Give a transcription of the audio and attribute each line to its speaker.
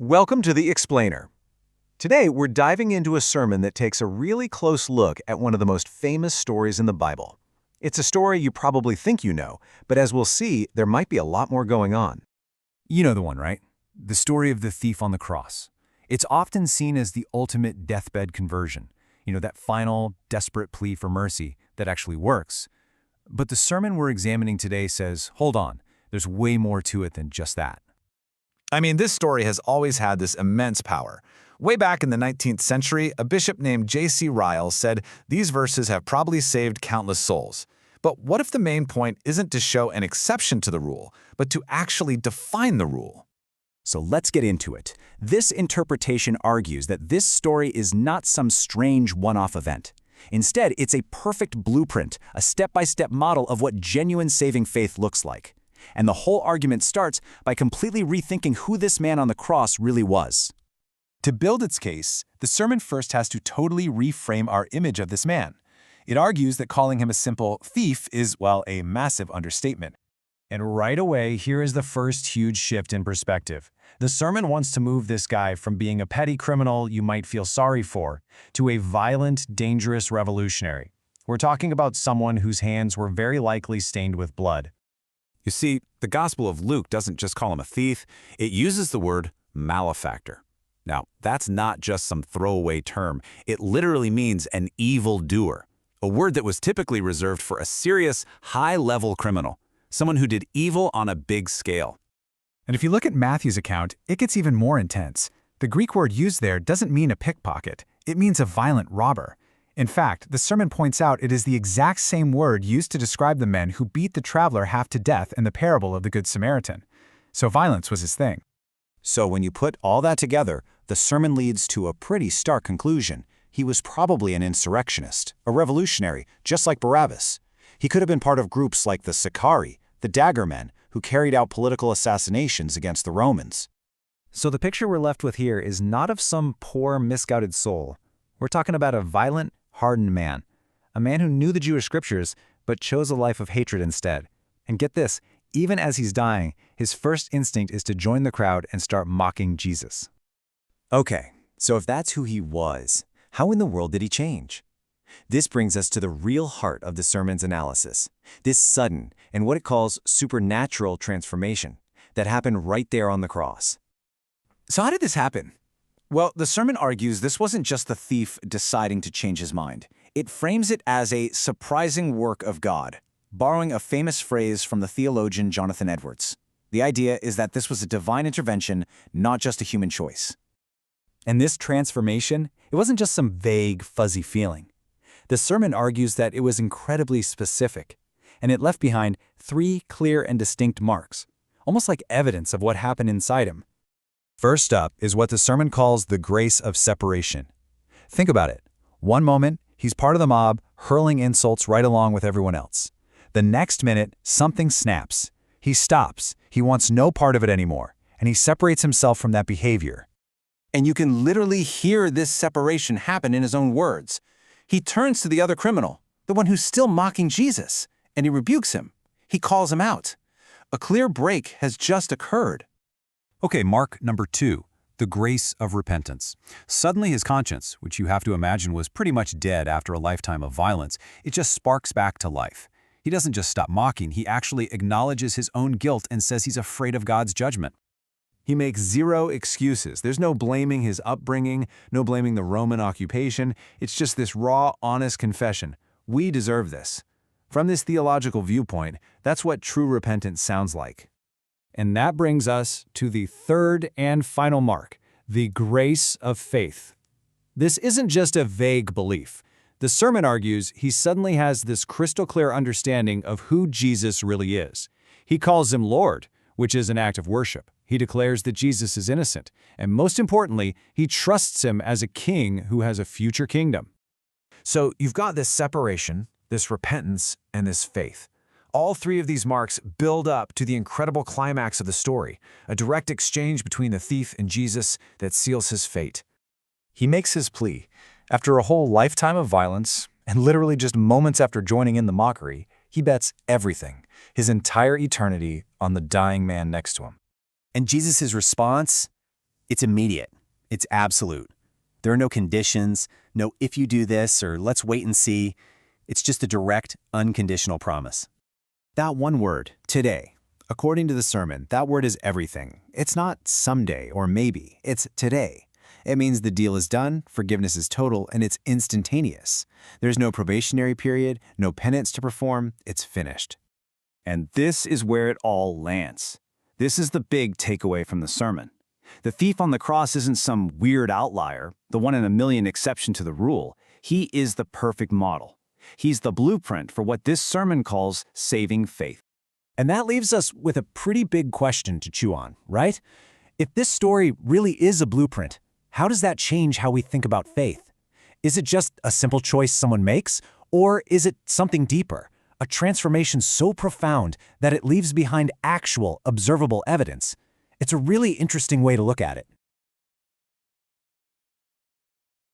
Speaker 1: Welcome to The Explainer. Today, we're diving into a sermon that takes a really close look at one of the most famous stories in the Bible. It's a story you probably think you know, but as we'll see, there might be a lot more going on.
Speaker 2: You know the one, right? The story of the thief on the cross. It's often seen as the ultimate deathbed conversion. That final, desperate plea for mercy that actually works. But the sermon we're examining today says, hold on, there's way more to it than just that.
Speaker 3: This story has always had this immense power. Way back in the 19th century, a bishop named J.C. Ryle said these verses have probably saved countless souls. But what if the main point isn't to show an exception to the rule, but to actually define the rule?
Speaker 2: So let's get into it. This interpretation argues that this story is not some strange one-off event. Instead, it's a perfect blueprint, a step-by-step model of what genuine saving faith looks like. And the whole argument starts by completely rethinking who this man on the cross really was. To build its case, the sermon first has to totally reframe our image of this man. It argues that calling him a simple thief is, well, a massive understatement. And right away, here is the first huge shift in perspective. The sermon wants to move this guy from being a petty criminal you might feel sorry for to a violent, dangerous revolutionary. We're talking about someone whose hands were very likely stained with blood.
Speaker 4: You see, the Gospel of Luke doesn't just call him a thief, it uses the word malefactor. Now, that's not just some throwaway term. It literally means an evildoer, a word that was typically reserved for a serious, high-level criminal, someone who did evil on a big scale.
Speaker 5: And if you look at Matthew's account, it gets even more intense. The Greek word used there doesn't mean a pickpocket. It means a violent robber. In fact, the sermon points out it is the exact same word used to describe the men who beat the traveler half to death in the parable of the Good Samaritan. So violence was his thing.
Speaker 2: So when you put all that together, the sermon leads to a pretty stark conclusion. He was probably an insurrectionist, a revolutionary, just like Barabbas. He could have been part of groups like the Sicarii, the Dagger Men, who carried out political assassinations against the Romans.
Speaker 1: So the picture we're left with here is not of some poor, misguided soul. We're talking about a violent, hardened man. A man who knew the Jewish scriptures, but chose a life of hatred instead. And get this, even as he's dying, his first instinct is to join the crowd and start mocking Jesus.
Speaker 2: Okay, so if that's who he was, how in the world did he change? This brings us to the real heart of the sermon's analysis, this sudden and what it calls supernatural transformation that happened right there on the cross.
Speaker 3: So how did this happen? Well, the sermon argues this wasn't just the thief deciding to change his mind. It frames it as a surprising work of God, borrowing a famous phrase from the theologian Jonathan Edwards. The idea is that this was a divine intervention, not just a human choice.
Speaker 2: And this transformation, it wasn't just some vague, fuzzy feeling. The sermon argues that it was incredibly specific, and it left behind 3 clear and distinct marks, almost like evidence of what happened inside him. First up is what the sermon calls the grace of separation. Think about it. One moment, he's part of the mob, hurling insults right along with everyone else. The next minute, something snaps. He stops. He wants no part of it anymore, and he separates himself from that behavior.
Speaker 3: And you can literally hear this separation happen in his own words. He turns to the other criminal, the one who's still mocking Jesus, and he rebukes him. He calls him out. A clear break has just occurred.
Speaker 4: Okay, mark number 2, the grace of repentance. Suddenly his conscience, which you have to imagine was pretty much dead after a lifetime of violence, it just sparks back to life. He doesn't just stop mocking, he actually acknowledges his own guilt and says he's afraid of God's judgment.
Speaker 1: He makes 0 excuses. There's no blaming his upbringing, no blaming the Roman occupation. It's just this raw, honest confession. We deserve this. From this theological viewpoint, that's what true repentance sounds like.
Speaker 5: And that brings us to the third and final mark, the grace of faith. This isn't just a vague belief. The sermon argues he suddenly has this crystal clear understanding of who Jesus really is. He calls him Lord, which is an act of worship. He declares that Jesus is innocent, and most importantly, he trusts him as a king who has a future kingdom.
Speaker 1: So you've got this separation, this repentance, and this faith. All 3 of these marks build up to the incredible climax of the story, a direct exchange between the thief and Jesus that seals his fate. He makes his plea. After a whole lifetime of violence, and literally just moments after joining in the mockery, he bets everything, his entire eternity, on the dying man next to him.
Speaker 2: And Jesus' response? It's immediate. It's absolute. There are no conditions, no if you do this or let's wait and see. It's just a direct, unconditional promise. That one word, today, according to the sermon, that word is everything. It's not someday or maybe, it's today. It means the deal is done, forgiveness is total, and it's instantaneous. There's no probationary period, no penance to perform, it's finished.
Speaker 3: And this is where it all lands. This is the big takeaway from the sermon. The thief on the cross isn't some weird outlier, the one in a million exception to the rule. He is the perfect model. He's the blueprint for what this sermon calls saving faith.
Speaker 2: And that leaves us with a pretty big question to chew on, right? If this story really is a blueprint, how does that change how we think about faith? Is it just a simple choice someone makes, or is it something deeper, a transformation so profound that it leaves behind actual, observable evidence? It's a really interesting way to look at it.